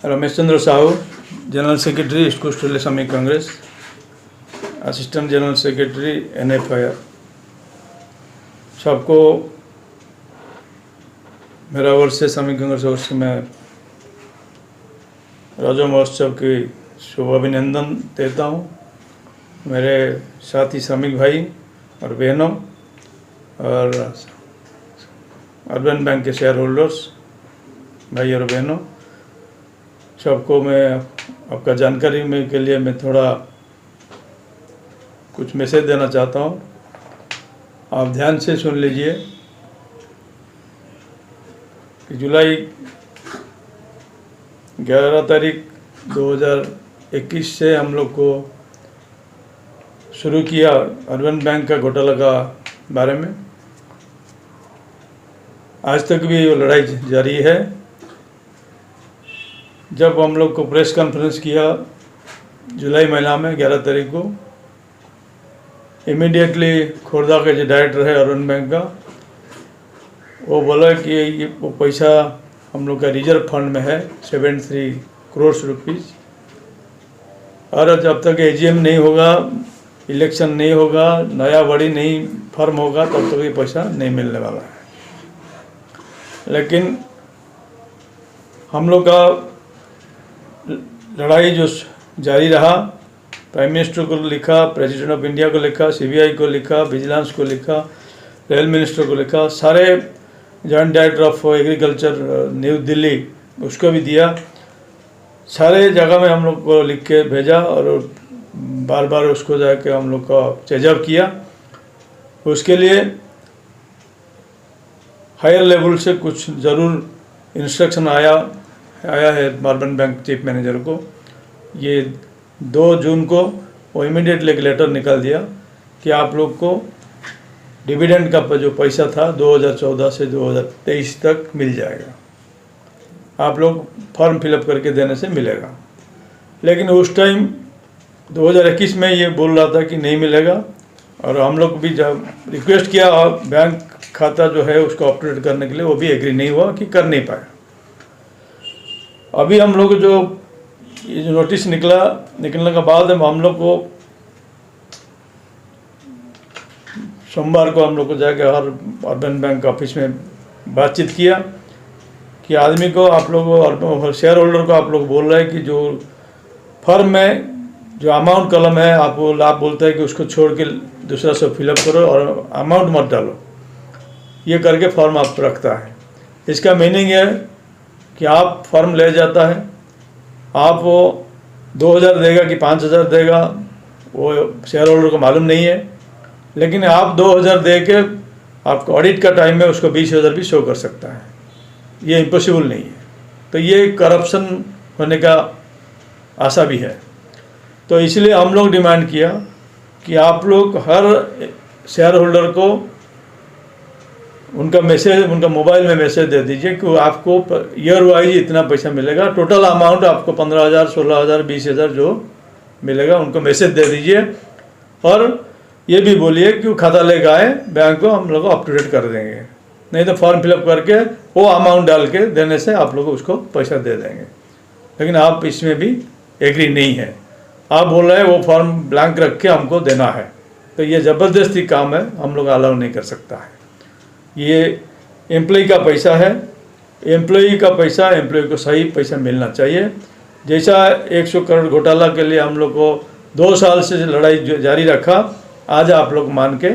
Ramesh Chandra Sahu, general secretary East Coast Railway Shramik Congress, assistant general secretary NFIR। सबको मेरा ओर से श्रमिक कांग्रेस ओर से मैं रजो महोत्सव की शुभ अभिनंदन देता हूँ। मेरे साथी श्रमिक भाई और बहनों और अर्बन बैंक के शेयर होल्डर्स भाई और बहनों, सबको मैं आपका जानकारी में के लिए मैं थोड़ा कुछ मैसेज देना चाहता हूँ। आप ध्यान से सुन लीजिए कि जुलाई 11 तारीख 2021 से हम लोग को शुरू किया अर्बन बैंक का घोटाला का बारे में। आज तक भी वो लड़ाई जारी है। जब हम लोग को प्रेस कॉन्फ्रेंस किया जुलाई महीना में 11 तारीख को, इमीडिएटली खुर्दा के जो डायरेक्टर है अर्बन बैंक का, वो बोला कि ये वो पैसा हम लोग का रिजर्व फंड में है 73 करोड़ रुपीज़, और जब तक AGM नहीं होगा, इलेक्शन नहीं होगा, नया बॉडी नहीं फॉर्म होगा, तब तक ये पैसा नहीं मिलने वाला है। लेकिन हम लोग का लड़ाई जो जारी रहा, प्राइम मिनिस्टर को लिखा, प्रेसिडेंट ऑफ इंडिया को लिखा, CBI को लिखा, विजिलेंस को लिखा, रेल मिनिस्टर को लिखा, सारे joint director of agriculture new Delhi उसको भी दिया। सारे जगह में हम लोग को लिख के भेजा और बार बार उसको जाके हम लोग का चेकअप किया। उसके लिए हायर लेवल से कुछ ज़रूर इंस्ट्रक्शन आया है अर्बन बैंक चीफ मैनेजर को। ये 2 जून को वो इमीडिएटली एक लेटर निकाल दिया कि आप लोग को डिविडेंड का जो पैसा था 2014 से 2023 तक मिल जाएगा, आप लोग फॉर्म फिलअप करके देने से मिलेगा। लेकिन उस टाइम 2021 में ये बोल रहा था कि नहीं मिलेगा, और हम लोग भी जब रिक्वेस्ट किया बैंक खाता जो है उसको अपडेट करने के लिए, वो भी एग्री नहीं हुआ कि कर नहीं पाया। अभी हम लोग जो ये जो नोटिस निकलने के बाद हम लोग को सोमवार को हम लोग को जाके हर अर्बन बैंक ऑफिस में बातचीत किया कि आदमी को आप लोग शेयर होल्डर को आप लोग बोल रहे हैं कि जो फर्म में जो अमाउंट कलम है आप बोलते हैं कि उसको छोड़ के दूसरा सब फिलअप करो और अमाउंट मत डालो, ये करके फॉर्म आप रखता है। इसका मीनिंग है कि आप फॉर्म ले जाता है, आप वो 2000 देगा कि 5000 देगा वो शेयर होल्डर को मालूम नहीं है, लेकिन आप 2000 दे के आपको ऑडिट का टाइम में उसको 20,000 भी शो कर सकता है। ये इम्पॉसिबल नहीं है। तो ये करप्शन होने का आशा भी है। तो इसलिए हम लोग डिमांड किया कि आप लोग हर शेयर होल्डर को उनका मोबाइल में मैसेज दे दीजिए कि आपको ईयर वाइज इतना पैसा मिलेगा, टोटल अमाउंट आपको 15,000, 16,000, 20,000 जो मिलेगा उनको मैसेज दे दीजिए, और ये भी बोलिए कि वो खाता लेकर आए बैंक को, हम लोग अप टू डेट कर देंगे, नहीं तो फॉर्म फिलअप करके वो अमाउंट डाल के देने से आप लोग उसको पैसा दे देंगे। लेकिन आप इसमें भी एग्री नहीं है, आप बोल रहे हैं वो फॉर्म ब्लैंक रख के हमको देना है। तो ये ज़बरदस्ती काम है, हम लोग अलाउ नहीं कर सकता है। ये एम्प्लॉय का पैसा है, एम्प्लॉय का पैसा एम्प्लॉय को सही पैसा मिलना चाहिए। जैसा 100 करोड़ घोटाला के लिए हम लोग को 2 साल से लड़ाई जारी रखा, आज आप लोग मान के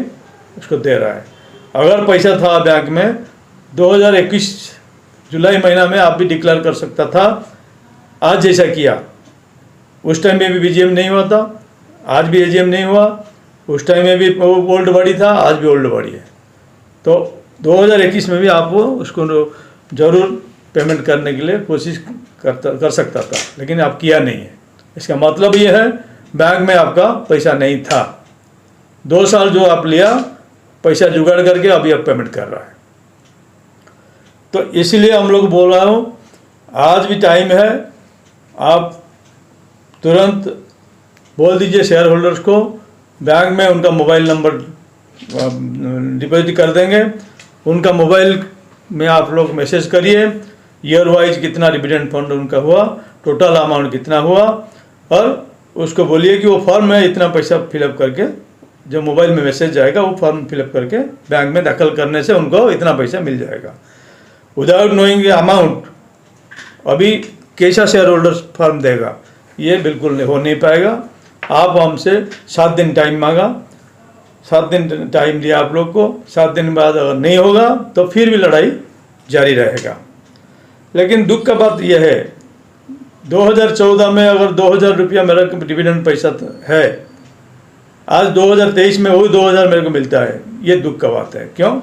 उसको दे रहा है। अगर पैसा था बैंक में 2021 जुलाई महीना में आप भी डिक्लेयर कर सकता था, आज जैसा किया। उस टाइम में भी BGM नहीं हुआ था, आज भी AGM नहीं हुआ। उस टाइम में भी ओल्ड बॉडी था, आज भी ओल्ड बॉडी है। तो 2021 में भी आप उसको ज़रूर पेमेंट करने के लिए कोशिश कर सकता था, लेकिन आप किया नहीं है। इसका मतलब ये है बैंक में आपका पैसा नहीं था। 2 साल जो आप लिया पैसा जुगाड़ करके अभी आप पेमेंट कर रहा है। तो इसलिए हम लोग बोल रहा हूँ, आज भी टाइम है, आप तुरंत बोल दीजिए शेयर होल्डर्स को, बैंक में उनका मोबाइल नंबर डिपॉजिट कर देंगे, उनका मोबाइल में आप लोग मैसेज करिए ईयर वाइज कितना डिविडेंड फंड उनका हुआ, टोटल अमाउंट कितना हुआ, और उसको बोलिए कि वो फॉर्म में इतना पैसा फिलअप करके, जो मोबाइल में मैसेज जाएगा वो फॉर्म फिलअप करके बैंक में दाखिल करने से उनको इतना पैसा मिल जाएगा। विदाउट नोइंग अमाउंट अभी कैसा शेयर होल्डर्स फॉर्म देगा, ये बिल्कुल हो नहीं पाएगा। आप हमसे 7 दिन टाइम मांगा, 7 दिन टाइम दिया आप लोग को, 7 दिन बाद अगर नहीं होगा तो फिर भी लड़ाई जारी रहेगा। लेकिन दुख का बात यह है, 2014 में अगर 2000 रुपया मेरा डिविडेंड पैसा है, आज 2023 में वही 2000 मेरे को मिलता है, ये दुख का बात है। क्यों?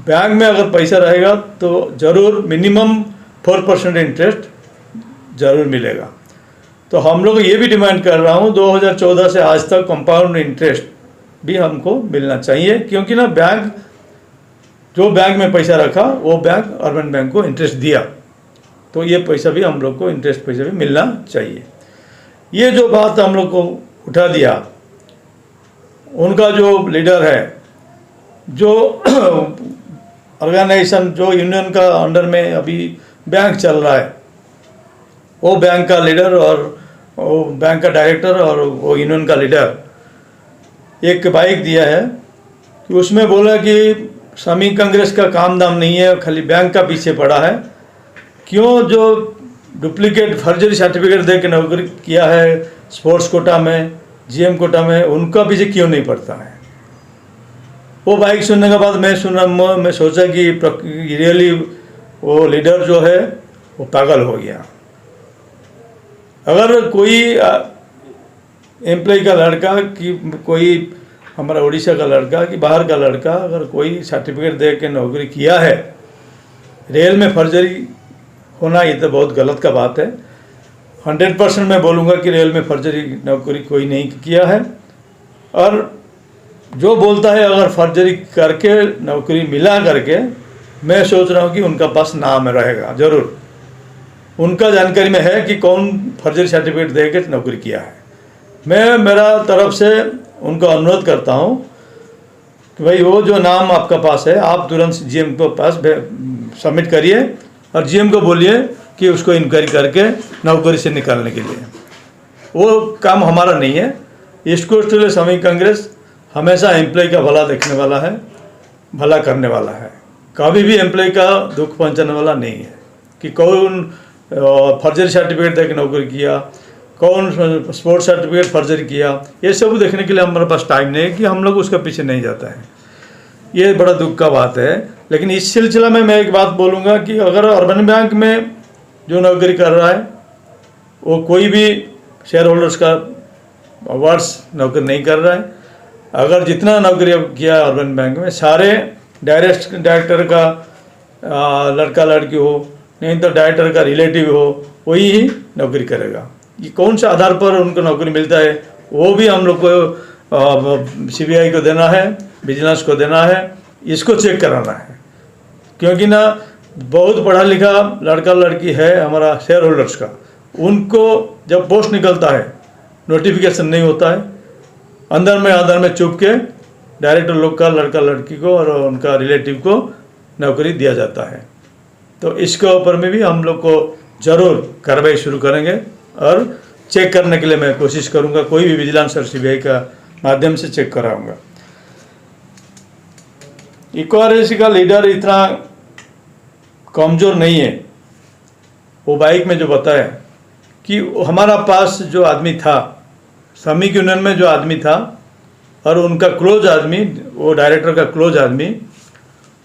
बैंक में अगर पैसा रहेगा तो ज़रूर मिनिमम 4% इंटरेस्ट ज़रूर मिलेगा। तो हम लोग ये भी डिमांड कर रहा हूँ 2014 से आज तक कंपाउंड इंटरेस्ट भी हमको मिलना चाहिए, क्योंकि ना बैंक, जो बैंक में पैसा रखा वो बैंक अर्बन बैंक को इंटरेस्ट दिया, तो ये पैसा भी हम लोग को, इंटरेस्ट पैसा भी मिलना चाहिए। ये जो बात हम लोग को उठा दिया, उनका जो लीडर है, जो ऑर्गेनाइजेशन, जो यूनियन का अंडर में अभी बैंक चल रहा है, वो बैंक का लीडर और वो बैंक का डायरेक्टर और वो यूनियन का लीडर एक बाइक दिया है कि उसमें बोला कि श्रमिक कांग्रेस का काम दाम नहीं है, खाली बैंक का पीछे पड़ा है। क्यों? जो डुप्लीकेट फर्जरी सर्टिफिकेट दे के नौकरी किया है स्पोर्ट्स कोटा में, जीएम कोटा में, उनका पीछे क्यों नहीं पड़ता है? वो बाइक सुनने के बाद मैं सोचा कि रियली वो लीडर जो है वो पागल हो गया। अगर कोई एम्प्लॉय का लड़का कि कोई हमारा उड़ीसा का लड़का कि बाहर का लड़का अगर कोई सर्टिफिकेट दे के नौकरी किया है, रेल में फर्जरी होना ये तो बहुत गलत का बात है। 100% मैं बोलूँगा कि रेल में फर्जरी नौकरी कोई नहीं किया है। और जो बोलता है अगर फर्जरी करके नौकरी मिला करके, मैं सोच रहा हूँ कि उनका पास नाम रहेगा ज़रूर, उनका जानकारी में है कि कौन फर्जरी सर्टिफिकेट दे के नौकरी किया है। मैं मेरा तरफ से उनको अनुरोध करता हूँ कि भाई वो जो नाम आपका पास है, आप तुरंत जीएम को पास सबमिट करिए और जीएम को बोलिए कि उसको इंक्वायरी करके नौकरी से निकालने के लिए। वो काम हमारा नहीं है। East Coast Railway Shramik Congress हमेशा एम्प्लॉय का भला देखने वाला है, भला करने वाला है, कभी भी एम्प्लॉय का दुख पहुंचाने वाला नहीं है कि कौन फर्जरी सर्टिफिकेट दे के नौकरी किया, कौन स्पोर्ट्स सर्टिफिकेट फर्जरी किया, ये सब देखने के लिए हमारे पास टाइम नहीं है कि हम लोग उसके पीछे नहीं जाता है। ये बड़ा दुख का बात है। लेकिन इस सिलसिला में मैं एक बात बोलूँगा कि अगर अर्बन बैंक में जो नौकरी कर रहा है वो कोई भी शेयर होल्डर्स का वर्ष नौकरी नहीं कर रहा है। अगर जितना नौकरी किया अर्बन बैंक में, सारे डायरेक्टर का लड़का लड़की हो, नहीं तो डायरेक्टर का रिलेटिव हो, वही ही नौकरी करेगा। ये कौन सा आधार पर उनको नौकरी मिलता है वो भी हम लोग को सीबीआई को देना है, विजिलेंस को देना है, इसको चेक कराना है। क्योंकि ना बहुत पढ़ा लिखा लड़का लड़की है हमारा शेयर होल्डर्स का, उनको जब पोस्ट निकलता है नोटिफिकेशन नहीं होता है, अंदर में चुप के डायरेक्टर लोग का लड़का लड़की को और उनका रिलेटिव को नौकरी दिया जाता है। तो इसके ऊपर में भी हम लोग को ज़रूर कार्रवाई शुरू करेंगे और चेक करने के लिए मैं कोशिश करूंगा, कोई भी विजिलेंस और सीबीआई का माध्यम से चेक कराऊंगा। इक्वारेसी का लीडर इतना कमज़ोर नहीं है। वो बाइक में जो बताया कि हमारा पास जो आदमी था, श्रमिक यूनियन में जो आदमी था और उनका क्लोज आदमी, वो डायरेक्टर का क्लोज आदमी,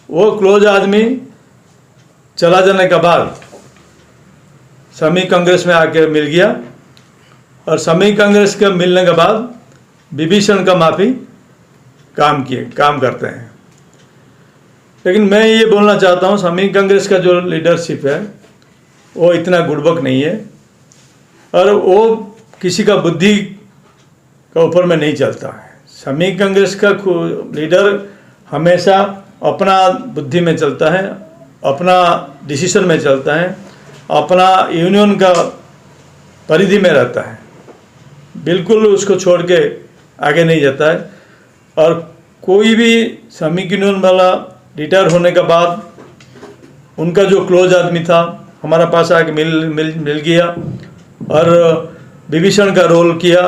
वो क्लोज आदमी चला जाने के बाद श्रमिक कांग्रेस में आके मिल गया और श्रमिक कांग्रेस के मिलने के बाद विभीषण का माफी काम करते हैं। लेकिन मैं ये बोलना चाहता हूँ, श्रमिक कांग्रेस का जो लीडरशिप है वो इतना गुड़बक नहीं है और वो किसी का बुद्धि का ऊपर में नहीं चलता है। श्रमिक कांग्रेस का लीडर हमेशा अपना बुद्धि में चलता है, अपना डिसीजन में चलता है, अपना यूनियन का परिधि में रहता है, बिल्कुल उसको छोड़ के आगे नहीं जाता है। और कोई भी श्रमिक यूनियन वाला रिटायर होने के बाद उनका जो क्लोज आदमी था हमारा पास आके मिल गया और विभीषण का रोल किया।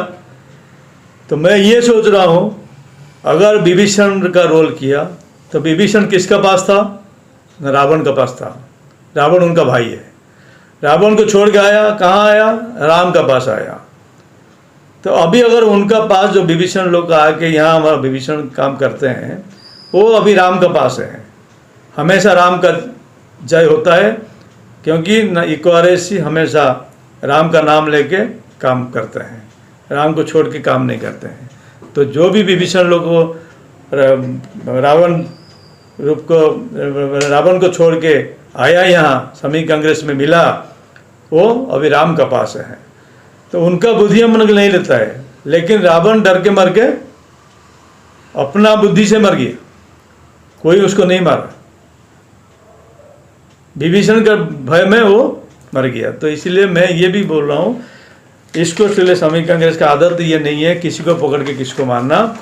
तो मैं ये सोच रहा हूँ, अगर विभीषण का रोल किया तो विभीषण किसका पास था? रावण का पास था। रावण उनका भाई है। रावण को छोड़ के आया, कहाँ आया? राम का पास आया। तो अभी अगर उनका पास जो विभीषण लोग आके यहाँ हमारा विभीषण काम करते हैं, वो अभी राम का पास है। हमेशा राम का जय होता है, क्योंकि इक्वारेसी हमेशा राम का नाम लेके काम करते हैं, राम को छोड़ के काम नहीं करते हैं। तो जो भी विभीषण लोग को रावण को छोड़ के आया यहाँ समी कांग्रेस में मिला, वो अभी राम का पास है। तो उनका बुद्धि मन नहीं लेता है, लेकिन रावण डर के मर के अपना बुद्धि से मर गया, कोई उसको नहीं मारा। विभीषण का भय में वो मर गया। तो इसलिए मैं ये भी बोल रहा हूँ, इसको इसलिए समी कांग्रेस का आदत ये नहीं है किसी को पकड़ के किसी को मारना।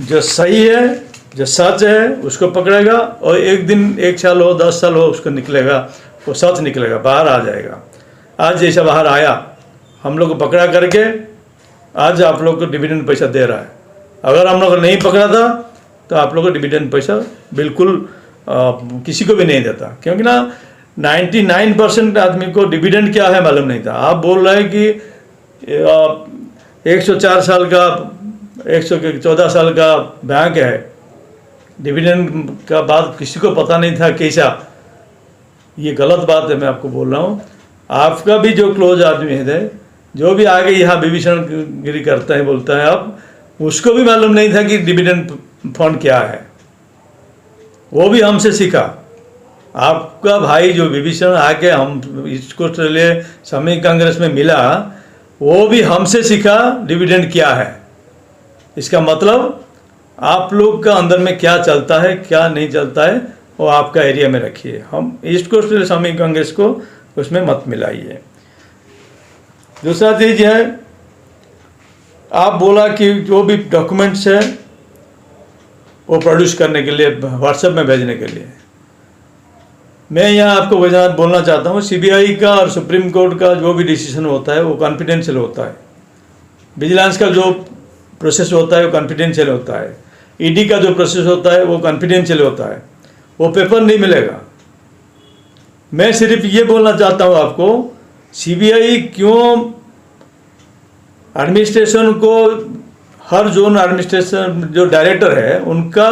जो सही है, जो सच है, उसको पकड़ेगा और एक दिन 1 साल हो 10 साल हो उसको निकलेगा, वो सच निकलेगा, बाहर आ जाएगा। आज जैसा बाहर आया, हम लोग को पकड़ा करके आज आप लोग को डिविडेंड पैसा दे रहा है। अगर हम लोग नहीं पकड़ा था तो आप लोग को डिविडेंड पैसा बिल्कुल किसी को भी नहीं देता, क्योंकि ना 99% आदमी को डिविडेंड क्या है मालूम नहीं था। आप बोल रहे हैं कि 104 साल का 114 साल का बैंक है, डिविडेंड का बात किसी को पता नहीं था कैसा। ये गलत बात है, मैं आपको बोल रहा हूँ। आपका भी जो क्लोज आदमी है, जो भी आगे यहाँ विभीषण गिरी करता है, बोलता है, अब उसको भी मालूम नहीं था कि डिविडेंड फंड क्या है। वो भी हमसे सीखा। आपका भाई जो विभीषण आके हम इसको लिए समी कांग्रेस में मिला, वो भी हमसे सीखा डिविडेंड क्या है। इसका मतलब आप लोग का अंदर में क्या चलता है क्या नहीं चलता है, वो आपका एरिया में रखिए। हम ईस्ट कोस्ट समी कांग्रेस को उसमें मत मिलाइए। दूसरा चीज़ है, आप बोला कि जो भी डॉक्यूमेंट्स है वो प्रोड्यूस करने के लिए, व्हाट्सएप में भेजने के लिए। मैं यहाँ आपको बोलना चाहता हूँ, सीबीआई का और सुप्रीम कोर्ट का जो भी डिसीजन होता है वो कॉन्फिडेंशियल होता है। विजिलेंस का जो प्रोसेस होता है वो कॉन्फिडेंशियल होता है। ईडी का जो प्रोसेस होता है वो कॉन्फिडेंशियल होता है, वो पेपर नहीं मिलेगा। मैं सिर्फ ये बोलना चाहता हूँ आपको, सीबीआई क्यों एडमिनिस्ट्रेशन को, हर जोन एडमिनिस्ट्रेशन जो डायरेक्टर है उनका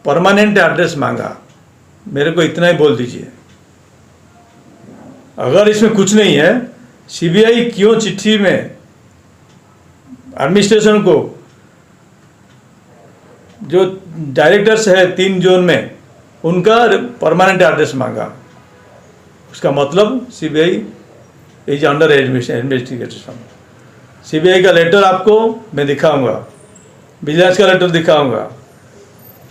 परमानेंट एड्रेस मांगा, मेरे को इतना ही बोल दीजिए। अगर इसमें कुछ नहीं है, सीबीआई क्यों चिट्ठी में एडमिनिस्ट्रेशन को, जो डायरेक्टर्स है 3 जोन में, उनका परमानेंट एड्रेस मांगा। उसका मतलब CBI is under investigation. CBI का लेटर आपको मैं दिखाऊंगा, विजिलेंस का लेटर दिखाऊंगा,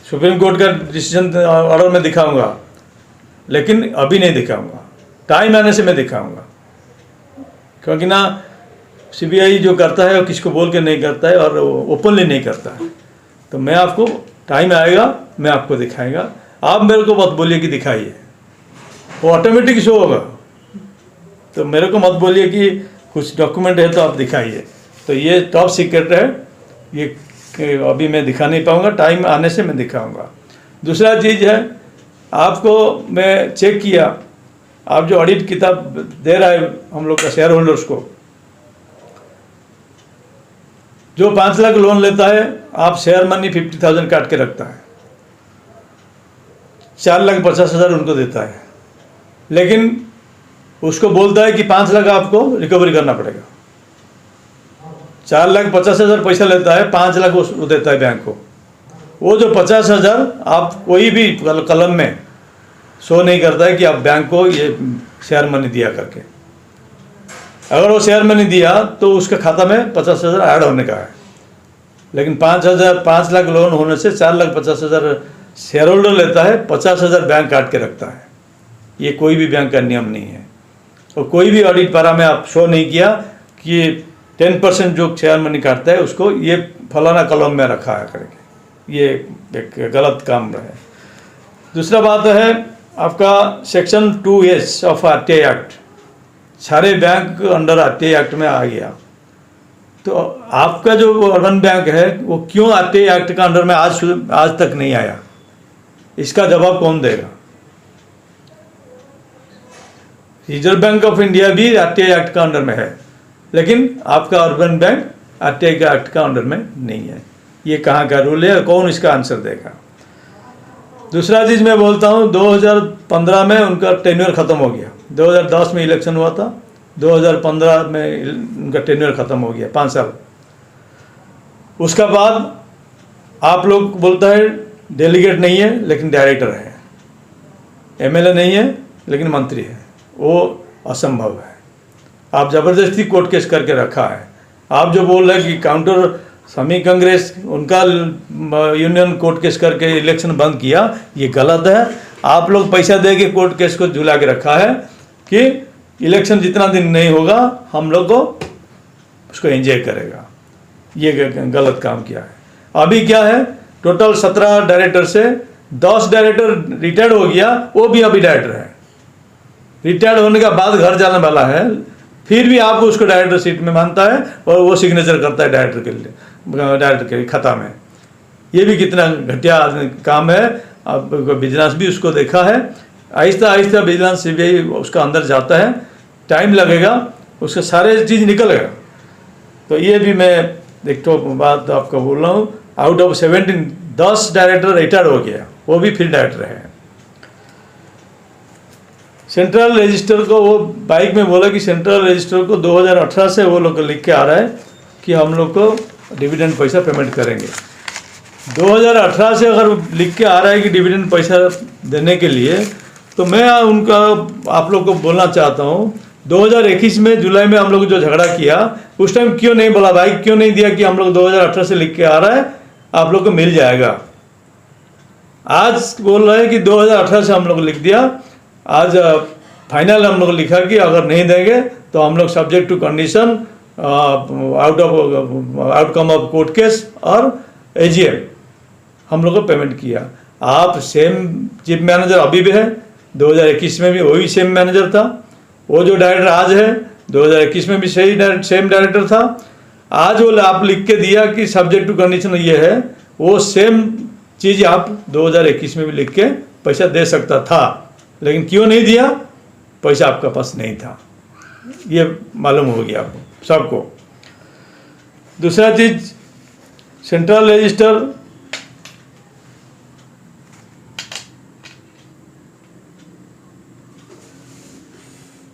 सुप्रीम कोर्ट का डिसीजन ऑर्डर में दिखाऊंगा, लेकिन अभी नहीं दिखाऊंगा। टाइम आने से मैं दिखाऊंगा, क्योंकि ना सीबीआई जो करता है वो किसको बोल के नहीं करता है और ओपनली नहीं करता है। तो मैं आपको, टाइम आएगा मैं आपको दिखाएगा। आप मेरे को मत बोलिए कि दिखाइए, वो ऑटोमेटिक शो होगा। तो मेरे को मत बोलिए कि कुछ डॉक्यूमेंट है तो आप दिखाइए। तो ये टॉप सीक्रेट है, ये अभी मैं दिखा नहीं पाऊंगा, टाइम आने से मैं दिखाऊंगा। दूसरा चीज़ है, आपको मैं चेक किया, आप जो ऑडिट किताब दे रहा है हम लोग का शेयर होल्डर्स को, जो 5 लाख लोन लेता है, आप शेयर मनी 50,000 काट के रखता है, 4,50,000 उनको देता है, लेकिन उसको बोलता है कि 5 लाख आपको रिकवरी करना पड़ेगा। 4,50,000 पैसा लेता है, 5 लाख वो देता है बैंक को। वो जो 50,000 आप कोई भी कलम में शो नहीं करता है कि आप बैंक को ये शेयर मनी दिया करके। अगर वो शेयर मनी दिया तो उसके खाता में 50,000 ऐड होने का है, लेकिन 5 लाख लोन होने से 4,50,000 शेयर होल्डर लेता है, 50,000 बैंक काट के रखता है। ये कोई भी बैंक का नियम नहीं है, और कोई भी ऑडिट पारा में आप शो नहीं किया कि 10% जो शेयर मनी काटता है उसको ये फलाना कॉलम में रखा है करके। ये एक गलत काम है। दूसरा बात है, आपका section 2(s) of RTI act, सारे बैंक अंडर RTI एक्ट में आ गया। तो आपका जो अर्बन बैंक है वो क्यों RTI एक्ट का अंडर में आज तक नहीं आया, इसका जवाब कौन देगा? रिजर्व बैंक ऑफ इंडिया भी RTI एक्ट का अंडर में है, लेकिन आपका अर्बन बैंक RTI का एक्ट का अंडर में नहीं है। ये कहाँ का रूल है, कौन इसका आंसर देगा? दूसरा चीज़ मैं बोलता हूँ, 2015 में उनका टेन्योर ख़त्म हो गया। 2010 में इलेक्शन हुआ था, 2015 में उनका टेन्योर ख़त्म हो गया, 5 साल। उसका बाद आप लोग बोलता है डेलीगेट नहीं है लेकिन डायरेक्टर है, MLA नहीं है लेकिन मंत्री है, वो असंभव है। आप ज़बरदस्ती कोर्ट केस करके रखा है। आप जो बोल रहे हैं कि काउंटर समी कांग्रेस उनका यूनियन कोर्ट केस करके इलेक्शन बंद किया, ये गलत है। आप लोग पैसा दे के कोर्ट केस को झुला के रखा है कि इलेक्शन जितना दिन नहीं होगा हम लोग को उसको एंजॉय करेगा। ये गलत काम किया है। अभी क्या है, टोटल 17 डायरेक्टर से 10 डायरेक्टर रिटायर्ड हो गया, वो भी अभी डायरेक्टर है। रिटायर्ड होने के बाद घर जाने वाला है, फिर भी आपको उसको डायरेक्टर सीट में मानता है और वो सिग्नेचर करता है डायरेक्टर के लिए, डायरेक्टर के खाता में। ये भी कितना घटिया काम है। अब विजिलेंस भी उसको देखा है, आहिस्ता आहिस्ता विजिलेंस CBI उसका अंदर जाता है, टाइम लगेगा, उसके सारे चीज़ निकलेगा। तो ये भी मैं एक तो बात आपको बोल रहा हूँ, आउट ऑफ 17 10 डायरेक्टर रिटायर्ड हो गया, वो भी फिर डायरेक्टर है। सेंट्रल रजिस्टर को वो बाइक में बोला कि सेंट्रल रजिस्टर को 2018 से वो लोग लिख के आ रहा है कि हम लोग को डिविडेंड पैसा पेमेंट करेंगे। 2018 से अगर लिख के आ रहा है कि डिविडेंड पैसा देने के लिए, तो मैं उनका आप लोग को बोलना चाहता हूँ, 2021 में जुलाई में हम लोग जो झगड़ा किया उस टाइम क्यों नहीं बोला भाई, क्यों नहीं दिया कि हम लोग 2018 से लिख के आ रहा है, आप लोग को मिल जाएगा। आज बोल रहे हैं कि 2018 से हम लोग लिख दिया, आज फाइनल हम लोग लिखा कि अगर नहीं देंगे तो हम लोग subject to condition outcome of court case और AGM हम लोग को पेमेंट किया। आप सेम चीफ मैनेजर अभी भी है, 2021 में भी वही सेम मैनेजर था, वो जो डायरेक्टर आज है 2021 में भी सेम डायरेक्टर था। आज वो आप लिख के दिया कि सब्जेक्ट टू कंडीशन ये है, वो सेम चीज़ आप 2021 में भी लिख के पैसा दे सकता था, लेकिन क्यों नहीं दिया? पैसा आपका पास नहीं था, ये मालूम हो गया आपको सबको। दूसरा चीज, सेंट्रल रजिस्टर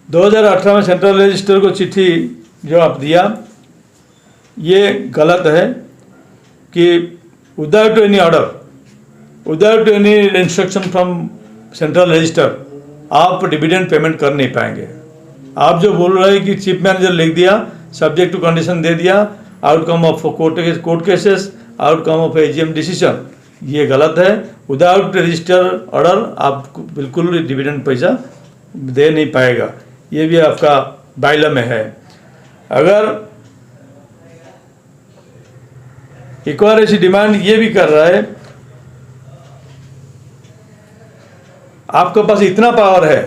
दो 2018 में सेंट्रल रजिस्टर को चिट्ठी जो आप दिया, ये गलत है कि without any order, without any instruction from central register आप डिविडेंड पेमेंट कर नहीं पाएंगे। आप जो बोल रहे हैं कि चीफ मैनेजर लिख दिया, सब्जेक्ट टू कंडीशन दे दिया, outcome of court cases, outcome of AGM decision, ये गलत है। विदाउट रजिस्टर ऑर्डर आप बिल्कुल डिविडेंड पैसा दे नहीं पाएगा, ये भी आपका बाइला में है। अगर एक और ऐसी डिमांड ये भी कर रहा है, आपके पास इतना पावर है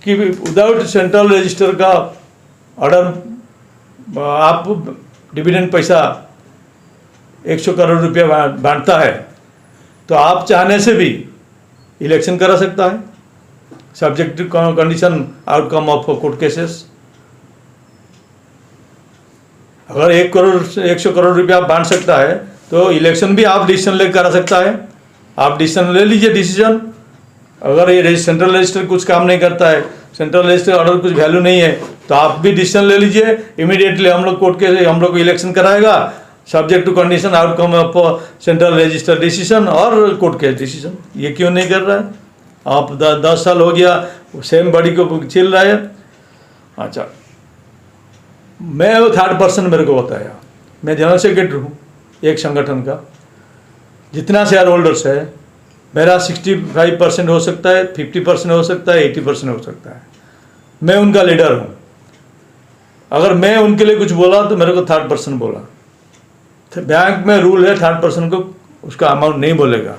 कि विदाउट सेंट्रल रजिस्टर का ऑर्डर आप डिविडेंड पैसा 100 करोड़ रुपया बांटता है, तो आप चाहने से भी इलेक्शन करा सकता है, subject to condition outcome of court cases. अगर 100 करोड़ रुपया आप बांट सकता है तो इलेक्शन भी आप डिसीजन लेकर करा सकता है। आप डिसीजन ले लीजिए, डिसीजन। अगर ये सेंट्रल रजिस्टर कुछ काम नहीं करता है, सेंट्रल रजिस्टर ऑर्डर कुछ वैल्यू नहीं है, तो आप भी डिसीजन ले लीजिए, इमीडिएटली हम लोग कोर्ट के हम लोग को इलेक्शन कराएगा, subject to condition outcome of central register decision और कोर्ट केस डिसीजन। ये क्यों नहीं कर रहा है? आप 10 साल हो गया सेम बॉडी को चिल रहा है। अच्छा, मैं वो 3rd पर्सन मेरे को बताया, मैं जनरल सेक्रेटरी हूँ एक संगठन का, जितना शेयर होल्डर्स है मेरा 65% हो सकता है, 50% हो सकता है, 80% हो सकता है। मैं उनका लीडर हूँ। अगर मैं उनके लिए कुछ बोला तो मेरे को 3rd पर्सन बोला। तो बैंक में रूल है 3rd पर्सन को उसका अमाउंट नहीं बोलेगा,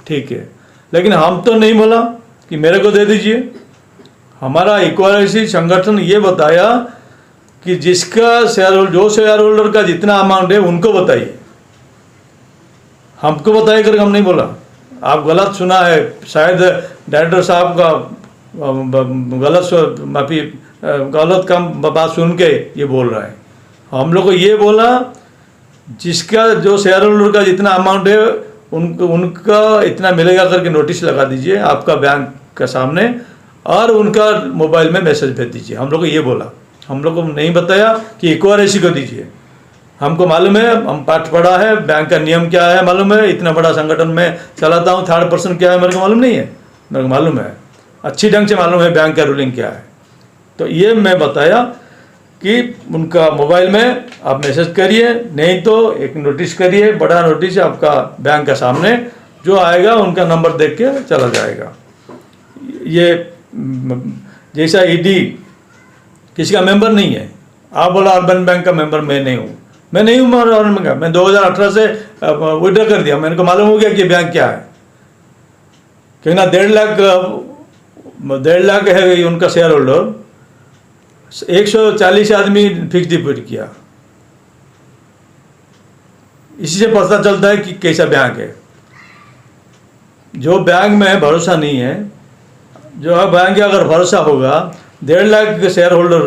ठीक है, लेकिन हम तो नहीं बोला, कि मेरे को दे दीजिए। हमारा इक्वालिटी संगठन ये बताया कि जिसका जो शेयर होल्डर का जितना अमाउंट है उनको बताइए, हमको बताइए करके हम नहीं बोला। आप गलत सुना है, शायद डायरेक्टर साहब का गलत काम बात सुन के ये बोल रहा है। हम लोग को ये बोला जिसका जो शेयर होल्डर का जितना अमाउंट है उनका इतना मिलेगा करके नोटिस लगा दीजिए आपका बैंक के सामने, और उनका मोबाइल में मैसेज भेज दीजिए। हम लोग को ये बोला, हम लोग को नहीं बताया कि इक्वालिटी को दीजिए। हमको मालूम है, हम पाठ पढ़ा है, बैंक का नियम क्या है मालूम है, इतना बड़ा संगठन में चलाता हूँ, थर्ड पर्सन क्या है मेरे को मालूम नहीं है, मेरे को मालूम है, अच्छी ढंग से मालूम है बैंक का रूलिंग क्या है। तो ये मैं बताया कि उनका मोबाइल में आप मैसेज करिए, नहीं तो एक नोटिस करिए, बड़ा नोटिस आपका बैंक के सामने जो आएगा उनका नंबर देख के चला जाएगा। ये जैसा ईडी किसी का मेंबर नहीं है, आप बोला अर्बन बैंक का मेंबर मैं नहीं हूँ, मैं नहीं हूँ अर्बन बैंक का, मैं 2018 से विड्रॉ कर दिया, मेरे को मालूम हो गया कि बैंक क्या है, क्योंकि ना 1.5 लाख है उनका शेयर होल्डर, 140 आदमी फिक्स डिपॉजिट किया। इसी से पता चलता है कि कैसा बैंक है। जो बैंक में भरोसा नहीं है, जो बैंक अगर भरोसा होगा, 1.5 लाख शेयर होल्डर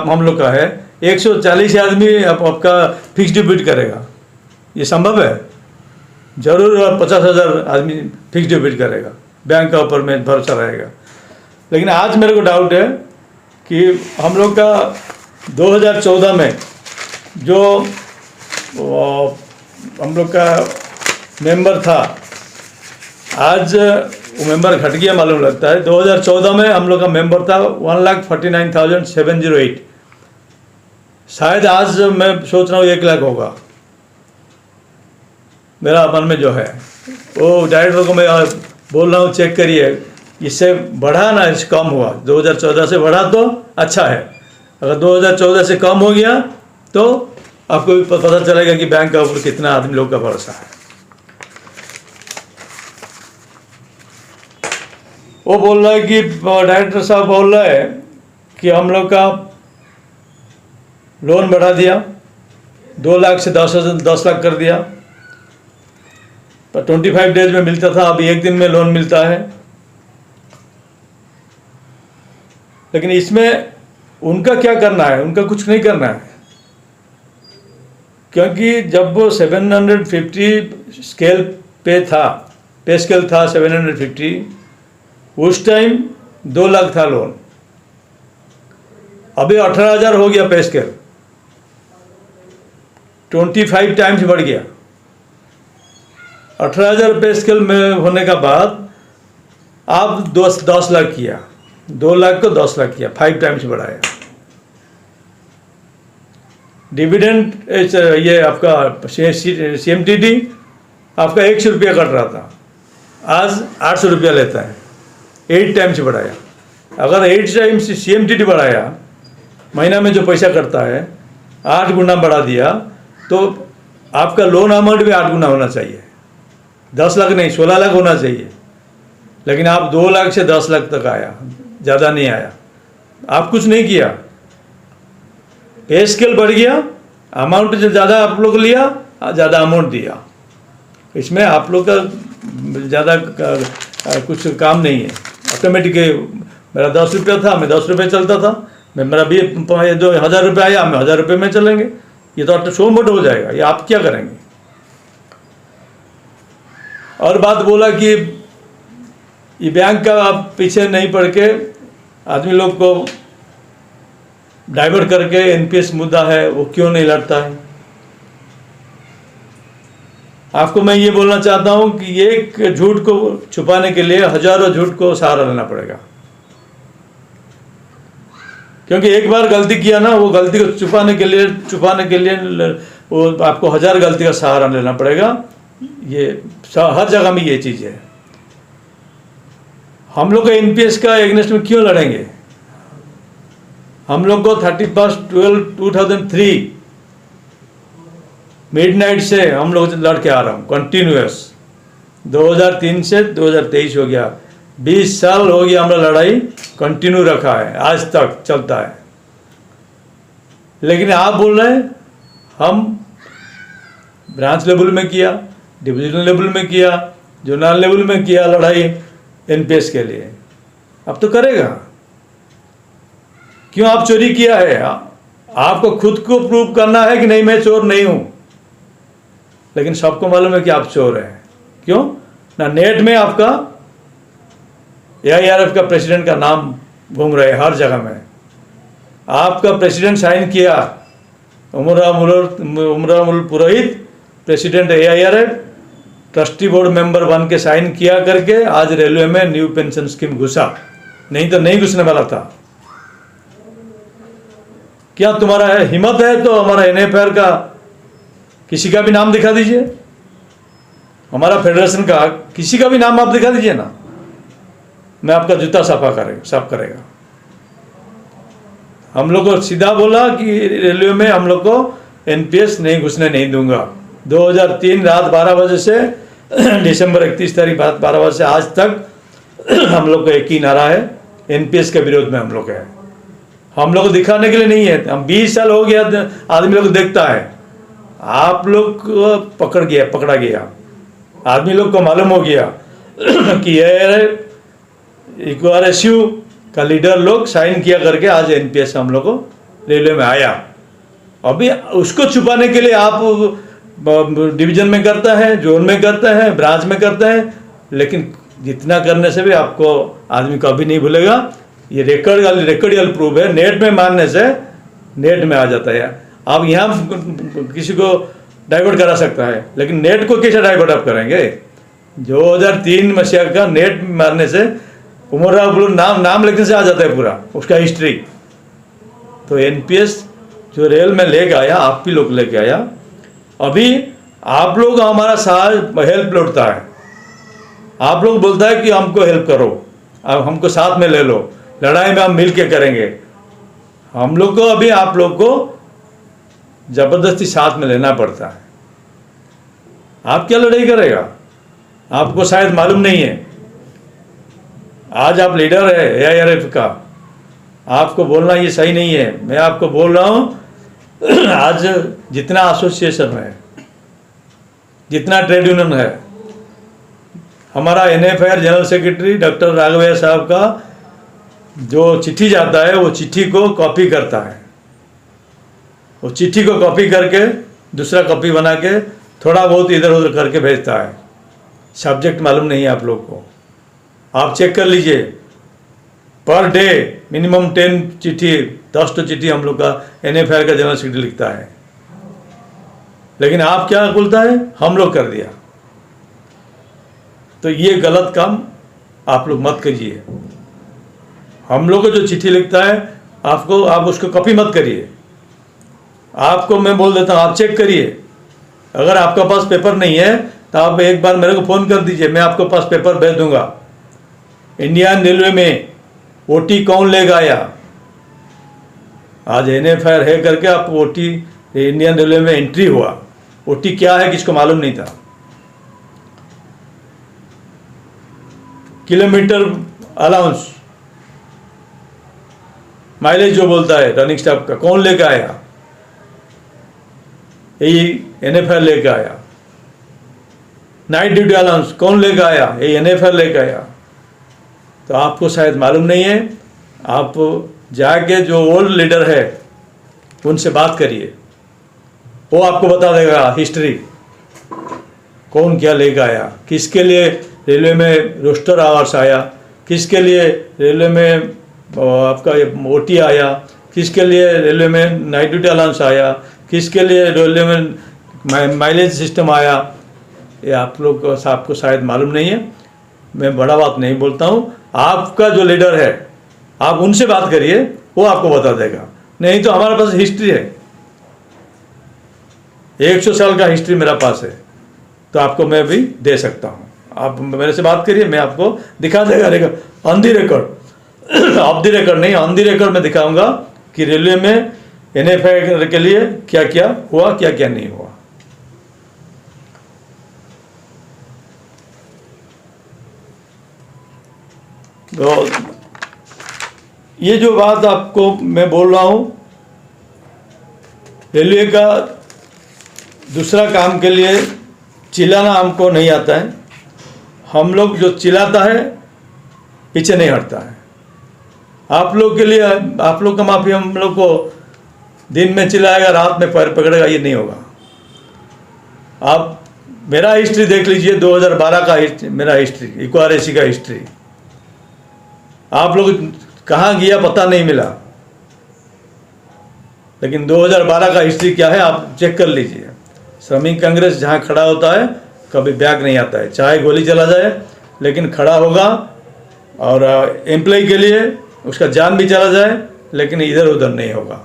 हम लोग का है, 140 आदमी आपका फिक्स डिपॉजिट करेगा, ये संभव है? जरूर 50,000 आदमी फिक्स डिपॉजिट करेगा, बैंक का ऊपर में भरोसा रहेगा। लेकिन आज मेरे को डाउट है कि हम लोग का 2014 में जो हम लोग का मेंबर था, आज वो मेंबर घट गया मालूम लगता है। 2014 में हम लोग का मेंबर था 1,49,708, शायद आज मैं सोच रहा हूँ 1 लाख होगा, मेरा मन में जो है। वो डायरेक्टर को मैं बोल रहा हूँ चेक करिए, इससे बढ़ा ना इससे कम हुआ, 2014 से बढ़ा तो अच्छा है, अगर 2014 से कम हो गया तो आपको भी पता चलेगा कि बैंक का ऊपर कितना आदमी लोग का भरोसा है। वो बोल रहा है कि डायरेक्टर साहब बोल रहा है कि हम लोग का लोन बढ़ा दिया, 2 लाख से 10 लाख कर दिया, पर 25 डेज में मिलता था, अभी 1 दिन में लोन मिलता है। लेकिन इसमें उनका क्या करना है? उनका कुछ नहीं करना है, क्योंकि जब वो 750 स्केल पे था, पे स्केल था 750, उस टाइम 2 लाख था लोन, अभी 18,000 हो गया पे स्केल, 25 टाइम्स बढ़ गया। 18,000 पे स्केल में होने का बाद आप 10 लाख किया, 2 लाख को 10 लाख किया, 5 टाइम्स बढ़ाया। डिविडेंड ये आपका CMTD आपका 100 रुपया कट रहा था, आज 800 रुपया लेता है, 8 टाइम्स बढ़ाया। अगर 8 टाइम्स CMTD बढ़ाया, महीना में जो पैसा करता है 8 गुना बढ़ा दिया, तो आपका लोन अमाउंट भी 8 गुना होना चाहिए, 10 लाख नहीं 16 लाख होना चाहिए। लेकिन आप 2 लाख से 10 लाख तक आया, ज़्यादा नहीं आया। आप कुछ नहीं किया, पे स्केल बढ़ गया, अमाउंट जो ज़्यादा आप लोग लिया, ज़्यादा अमाउंट दिया, इसमें आप लोग का ज़्यादा कुछ काम नहीं है। ऑटोमेटिक मेरा 10 रुपया था, मैं 10 रुपये चलता था, मेरा भी जो 1,000 रुपये आया, मैं 1,000 रुपये में चलेंगे, ये तो शो मोड हो जाएगा, ये आप क्या करेंगे? और बात बोला कि ये बैंक का आप पीछे नहीं पड़ के आदमी लोग को डाइवर्ट करके NPS मुद्दा है वो क्यों नहीं लड़ता है। आपको मैं ये बोलना चाहता हूं कि एक झूठ को छुपाने के लिए हजारों झूठ को सहारा लेना पड़ेगा, क्योंकि एक बार गलती किया ना, वो गलती को छुपाने के लिए वो आपको 1000 गलती का सहारा लेना पड़ेगा। ये हर जगह में ये चीज़ है। हम लोग का NPS का एग्नेस्ट में क्यों लड़ेंगे? हम लोग को 31/12/2003 मिडनाइट से हम लोग लड़ के आ रहा हूँ कंटिन्यूस, 2003 से 2023 हो गया, 20 साल हो गया हमारा लड़ाई कंटिन्यू रखा है, आज तक चलता है। लेकिन आप बोल रहे हैं हम ब्रांच लेवल में किया, डिविजनल लेवल में किया, जोनल लेवल में किया लड़ाई एनपीएस के लिए। अब तो करेगा। क्यों आप चोरी किया है? आपको खुद को प्रूव करना है कि नहीं मैं चोर नहीं हूं, लेकिन सबको मालूम है कि आप चोर हैं। क्यों ना? नेट में आपका AIRF का प्रेसिडेंट का नाम घूम रहे हर जगह में। आपका प्रेसिडेंट साइन किया, उमरामुल Purohit, president AIRF, trustee board member बन के साइन किया करके आज रेलवे में न्यू पेंशन स्कीम घुसा, नहीं तो नहीं घुसने वाला था। क्या तुम्हारा हिम्मत है तो हमारा NFR का किसी का भी नाम दिखा दीजिए, हमारा फेडरेशन का किसी का भी नाम आप दिखा दीजिए ना, मैं आपका जूता साफ करेगा। हम लोग को सीधा बोला कि रेलवे में हम लोग को NPS नहीं घुसने नहीं दूंगा। 2003 रात 12 बजे से दिसंबर 31 तारीख रात 12 बजे से आज तक हम लोग का एक ही नारा है, NPS के विरोध में हम लोग है। हम लोग को दिखाने के लिए नहीं है। हम 20 साल हो गया, आदमी लोग देखता है। आप लोग को पकड़ा गया, आदमी लोग को मालूम हो गया कि RSU का लीडर लोग साइन किया करके आज NPS हम लोग को रेलवे में आया। अभी उसको छुपाने के लिए आप डिवीजन में करता है, जोन में करता है, ब्रांच में करता है, लेकिन जितना करने से भी आपको आदमी कभी नहीं भूलेगा। ये रिकॉर्ड प्रूफ है, नेट में मारने से नेट में आ जाता है। आप यहाँ किसी को डाइवर्ट करा सकता है, लेकिन नेट को कैसे डाइवर्ट आप करेंगे? 2003 मसीहा का नेट मारने से उमर नाम लिखने से आ जाता है पूरा उसका हिस्ट्री। तो NPS जो रेल में लेके आया, आप भी लोग लेके आया। अभी आप लोग हमारा साथ हेल्प लौटता है, आप लोग बोलता है कि हमको हेल्प करो, अब हमको साथ में ले लो, लड़ाई में हम मिल के करेंगे। हम लोग को अभी आप लोग को जबरदस्ती साथ में लेना पड़ता है। आप क्या लड़ाई करेगा? आपको शायद मालूम नहीं है। आज आप लीडर है AIRF का, आपको बोलना ये सही नहीं है। मैं आपको बोल रहा हूँ आज जितना एसोसिएशन है, जितना ट्रेड यूनियन है, हमारा NFR general secretary doctor Raghavaiah साहब का जो चिट्ठी जाता है वो चिट्ठी को कॉपी करता है। वो चिट्ठी को कॉपी करके दूसरा कॉपी बना के थोड़ा बहुत इधर उधर करके भेजता है। सब्जेक्ट मालूम नहीं है आप लोग को, आप चेक कर लीजिए। पर डे मिनिमम 10 चिट्ठी, 10 चिट्ठी हम लोग का NFR का जनरल सेक्रेटरी लिखता है। लेकिन आप क्या बोलता है? हम लोग कर दिया। तो ये गलत काम आप लोग मत करिए। हम लोग को जो चिट्ठी लिखता है आप उसको कॉपी मत करिए। आपको मैं बोल देता हूँ, आप चेक करिए। अगर आपका पास पेपर नहीं है तो आप एक बार मेरे को फ़ोन कर दीजिए, मैं आपको पास पेपर भेज दूंगा। इंडियन रेलवे में OT कौन लेगा आया? आज NFR है करके आप OT इंडियन रेलवे में एंट्री हुआ। OT क्या है किसको मालूम नहीं था। किलोमीटर अलाउंस, माइलेज जो बोलता है रनिंग स्टाफ का, कौन लेकर आया? यही NFR लेकर आया। नाइट ड्यूटी अलाउंस कौन लेकर आया? यही NFR लेकर आया। तो आपको शायद मालूम नहीं है। आप जाके जो ओल्ड लीडर है उनसे बात करिए, वो आपको बता देगा हिस्ट्री, कौन क्या लेकर आया, किसके लिए रेलवे में रोस्टर आवर्स आया, किसके लिए रेलवे में आपका OT आया, किसके लिए रेलवे में नाइट ड्यूटी अलाउंस आया, किसके लिए रेलवे में माइलेज सिस्टम आया। ये आप लोग को आपको शायद मालूम नहीं है। मैं बड़ा बात नहीं बोलता हूँ। आपका जो लीडर है आप उनसे बात करिए, वो आपको बता देगा। नहीं तो हमारे पास हिस्ट्री है, 100 साल का हिस्ट्री मेरा पास है, तो आपको मैं भी दे सकता हूँ। आप मेरे से बात करिए, मैं आपको दिखा देगा on the record. Of the record नहीं, ऑन दी रिकॉर्ड में दिखाऊंगा कि रेलवे में NFR के लिए क्या क्या हुआ, क्या क्या नहीं हुआ। तो ये जो बात आपको मैं बोल रहा हूँ, रेलवे का दूसरा काम के लिए चिल्लाना हमको नहीं आता है। हम लोग जो चिल्लाता है पीछे नहीं हटता है। आप लोग के लिए, आप लोग का माफी हम लोग को दिन में चिल्लाएगा, रात में पैर पकड़ेगा, ये नहीं होगा। आप मेरा हिस्ट्री देख लीजिए, 2012 का मेरा हिस्ट्री, इक्वारेसी का हिस्ट्री। आप लोग कहाँ गया पता नहीं मिला, लेकिन 2012 का हिस्ट्री क्या है आप चेक कर लीजिए। श्रमिक कांग्रेस जहाँ खड़ा होता है कभी बैक नहीं आता है, चाहे गोली चला जाए लेकिन खड़ा होगा। और एम्प्लॉय के लिए उसका जान भी चला जाए लेकिन इधर उधर नहीं होगा।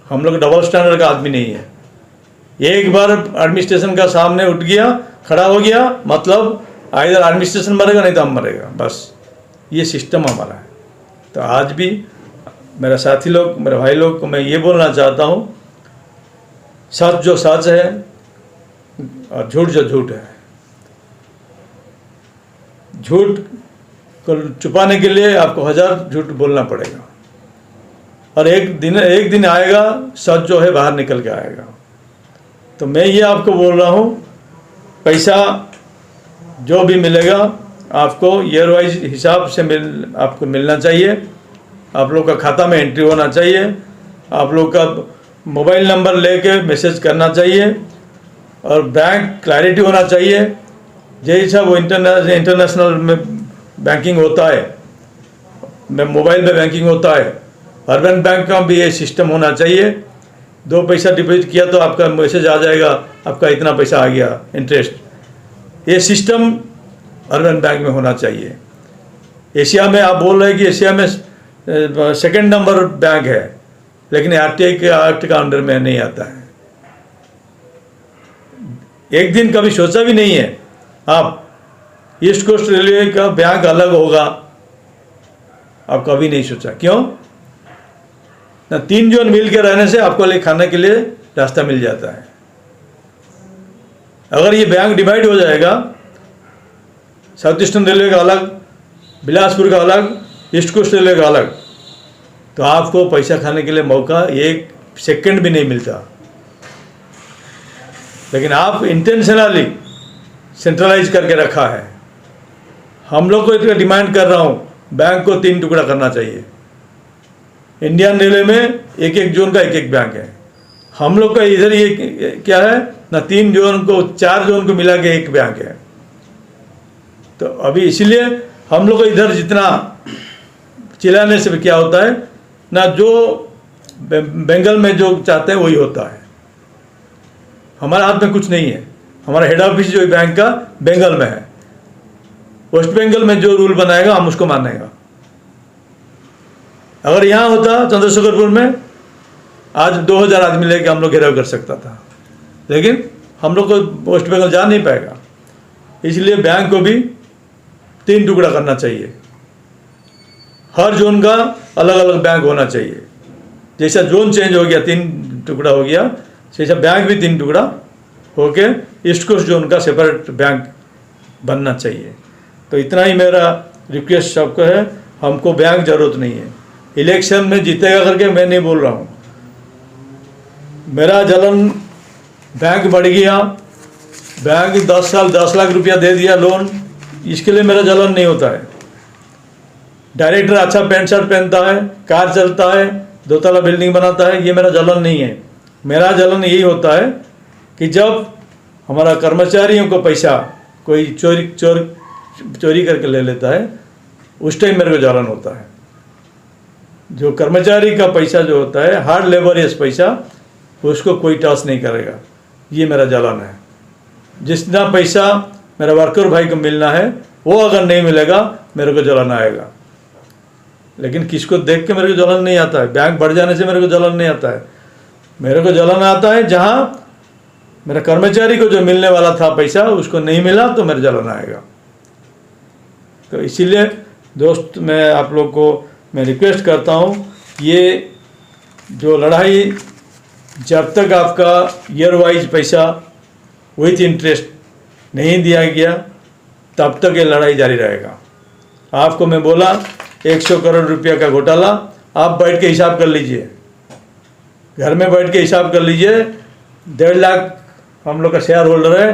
हम लोग डबल स्टैंडर्ड का आदमी नहीं है। एक बार एडमिनिस्ट्रेशन का सामने उठ गया, खड़ा हो गया, मतलब इधर एडमिनिस्ट्रेशन मरेगा नहीं तो हम मरेगा, बस ये सिस्टम हमारा है। तो आज भी मेरा साथी लोग, मेरे भाई लोग को मैं ये बोलना चाहता हूँ, सच जो सच है और झूठ जो झूठ है। झूठ को छुपाने के लिए आपको 1000 झूठ बोलना पड़ेगा, और एक दिन आएगा सच जो है बाहर निकल के आएगा। तो मैं ये आपको बोल रहा हूँ, पैसा जो भी मिलेगा आपको ईयर वाइज हिसाब से आपको मिलना चाहिए। आप लोग का खाता में एंट्री होना चाहिए, आप लोग का मोबाइल नंबर लेके मैसेज करना चाहिए, और बैंक क्लैरिटी होना चाहिए। जैसा वो इंटरनेशनल में बैंकिंग होता है, मोबाइल में बैंकिंग होता है, अर्बन बैंक का भी ये सिस्टम होना चाहिए। 2 पैसा डिपॉजिट किया तो आपका मैसेज आ जाएगा, आपका इतना पैसा आ गया इंटरेस्ट। ये सिस्टम अर्बन बैंक में होना चाहिए। एशिया में आप बोल रहे हैं कि एशिया में सेकंड नंबर बैंक है, लेकिन आरटीआई के एक्ट का अंडर में नहीं आता है। एक दिन कभी सोचा भी नहीं है आप ईस्ट कोस्ट रेलवे का बैंक अलग होगा, आप कभी नहीं सोचा। क्यों ना? 3 जोन मिल के रहने से आपको ले खाने के लिए रास्ता मिल जाता है। अगर ये बैंक डिवाइड हो जाएगा, साउथ ईस्टर्न रेलवे का अलग, बिलासपुर का अलग, ईस्ट कोस्ट रेलवे का अलग, तो आपको पैसा खाने के लिए मौका 1 सेकंड भी नहीं मिलता। लेकिन आप इंटेंशनली सेंट्रलाइज करके रखा है। हम लोग को इसका डिमांड कर रहा हूँ, बैंक को 3 टुकड़ा करना चाहिए। इंडियन रेलवे में 1-1 जोन का 1-1 बैंक है। हम लोग का इधर ये क्या है ना, 3 जोन को 4 जोन को मिला के 1 बैंक है। तो अभी इसीलिए हम लोग को इधर जितना चिल्लाने से भी क्या होता है ना, जो बंगाल में जो चाहते हैं वही होता है। हमारे हाथ में कुछ नहीं है। हमारा हेड ऑफिस जो बैंक का बंगाल में है, वेस्ट बंगाल में जो रूल बनाएगा हम उसको मानेगा। अगर यहाँ होता चंद्रशेखरपुर में, आज 2000 आदमी लेके हम लोग घेराव कर सकता था, लेकिन हम लोग को वेस्ट बंगाल जा नहीं पाएगा। इसलिए बैंक को भी 3 टुकड़ा करना चाहिए। हर जोन का अलग अलग बैंक होना चाहिए। जैसा जोन चेंज हो गया 3 टुकड़ा हो गया, जैसा बैंक भी 3 टुकड़ा होके ईस्ट कोस्ट जोन का सेपरेट बैंक बनना चाहिए। तो इतना ही मेरा रिक्वेस्ट सबको है। हमको बैंक जरूरत नहीं है। इलेक्शन में जीतेगा करके मैं नहीं बोल रहा हूँ। मेरा जलन बैंक बढ़ गया, बैंक 10 साल 10 लाख रुपया दे दिया लोन, इसके लिए मेरा जलन नहीं होता है। डायरेक्टर अच्छा पैंट शर्ट पहनता है, कार चलता है, 2 तला बिल्डिंग बनाता है, ये मेरा जलन नहीं है। मेरा जलन यही होता है कि जब हमारा कर्मचारियों को पैसा कोई चोरी करके ले लेता है, उस टाइम मेरे को जलन होता है। जो कर्मचारी का पैसा जो होता है, हार्ड लेबरियस पैसा, उसको कोई टच नहीं करेगा, ये मेरा जलन है। जितना पैसा मेरा वर्कर भाई को मिलना है वो अगर नहीं मिलेगा मेरे को जलन आएगा। लेकिन किसको देख के मेरे को जलन नहीं आता है। बैंक बढ़ जाने से मेरे को जलन नहीं आता है। मेरे को जलन आता है जहाँ मेरा कर्मचारी को जो मिलने वाला था पैसा उसको नहीं मिला तो मेरे जलन आएगा। तो इसीलिए दोस्त, मैं आप लोग को मैं रिक्वेस्ट करता हूँ, ये जो लड़ाई, जब तक आपका ईयर वाइज पैसा विथ इंटरेस्ट नहीं दिया गया तब तक ये लड़ाई जारी रहेगा। आपको मैं बोला 100 करोड़ रुपया का घोटाला, आप बैठ के हिसाब कर लीजिए, घर में बैठ के हिसाब कर लीजिए। 1.5 लाख हम लोग का शेयर होल्डर है,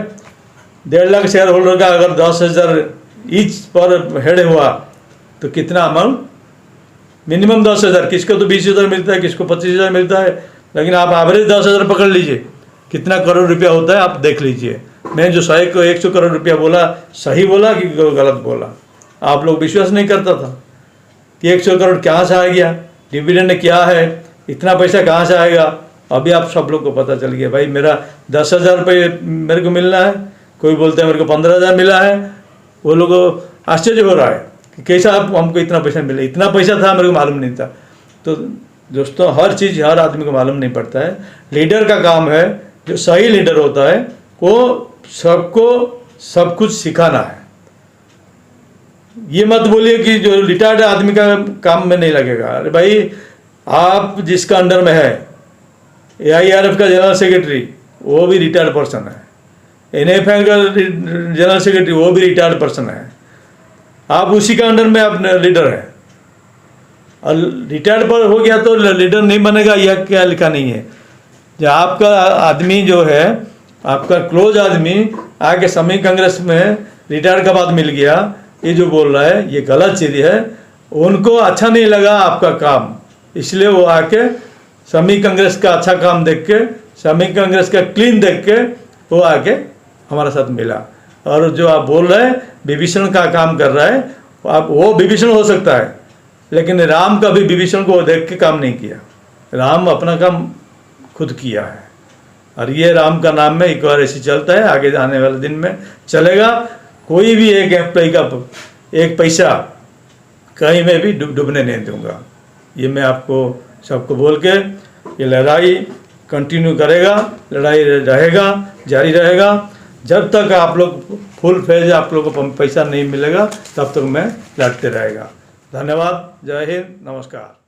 1.5 लाख शेयर होल्डर का अगर 10,000 ईच पर हेड हुआ तो कितना अमाउंट, मिनिमम 10,000, किसको तो 20,000 मिलता है, किसको 25,000 मिलता है, लेकिन आप एवरेज 10,000 पकड़ लीजिए, कितना करोड़ रुपया होता है आप देख लीजिए। मैं जो 100 करोड़ रुपया बोला, सही बोला कि गलत बोला? आप लोग विश्वास नहीं करता था कि 100 करोड़ कहाँ से आ गया, डिविडेंड क्या है, इतना पैसा कहाँ से आएगा। अभी आप सब लोग को पता चल गया भाई, मेरा 10,000 रुपये मेरे को मिलना है, कोई बोलते हैं मेरे को 15,000 मिला है। वो लोग आश्चर्य हो रहा है कि कैसा आप हमको इतना पैसा मिले, इतना पैसा था मेरे को मालूम नहीं था। तो दोस्तों, हर चीज़ हर आदमी को मालूम नहीं पड़ता है। लीडर का काम है, जो सही लीडर होता है वो सबको सब कुछ सिखाना है। ये मत बोलिए कि जो रिटायर्ड आदमी का काम में नहीं लगेगा। अरे भाई, आप जिसका अंडर में है, AIRF का जनरल सेक्रेटरी वो भी रिटायर्ड पर्सन है, NFI का जनरल सेक्रेटरी वो भी रिटायर्ड पर्सन है, आप उसी का अंडर में अपने लीडर है। और रिटायर्ड पर हो गया तो लीडर नहीं बनेगा, यह क्या लिखा नहीं है। जो आपका आदमी जो है, आपका क्लोज आदमी आके समय कांग्रेस में रिटायर का बाद मिल गया, ये जो बोल रहा है ये गलत चीज़ है। उनको अच्छा नहीं लगा आपका काम, इसलिए वो आके समय कांग्रेस का अच्छा काम देख के, समय कांग्रेस का क्लीन देख के वो आके हमारे साथ मिला। और जो आप बोल रहे हैं विभीषण का काम कर रहा है, आप वो विभीषण हो सकता है, लेकिन राम का भी विभीषण को देख के काम नहीं किया। राम अपना काम खुद किया है, और ये राम का नाम में एक बार ऐसे चलता है, आगे आने वाले दिन में चलेगा। कोई भी एक एम्प्लॉय का एक पैसा कहीं में भी डूबने नहीं दूंगा। ये मैं आपको सबको बोल के, ये लड़ाई कंटिन्यू करेगा, लड़ाई रहेगा, जारी रहेगा। जब तक आप लोग फुल फेज आप लोगों को पैसा नहीं मिलेगा, तब तक मैं लड़ते रहेगा। धन्यवाद। जय हिंद, नमस्कार।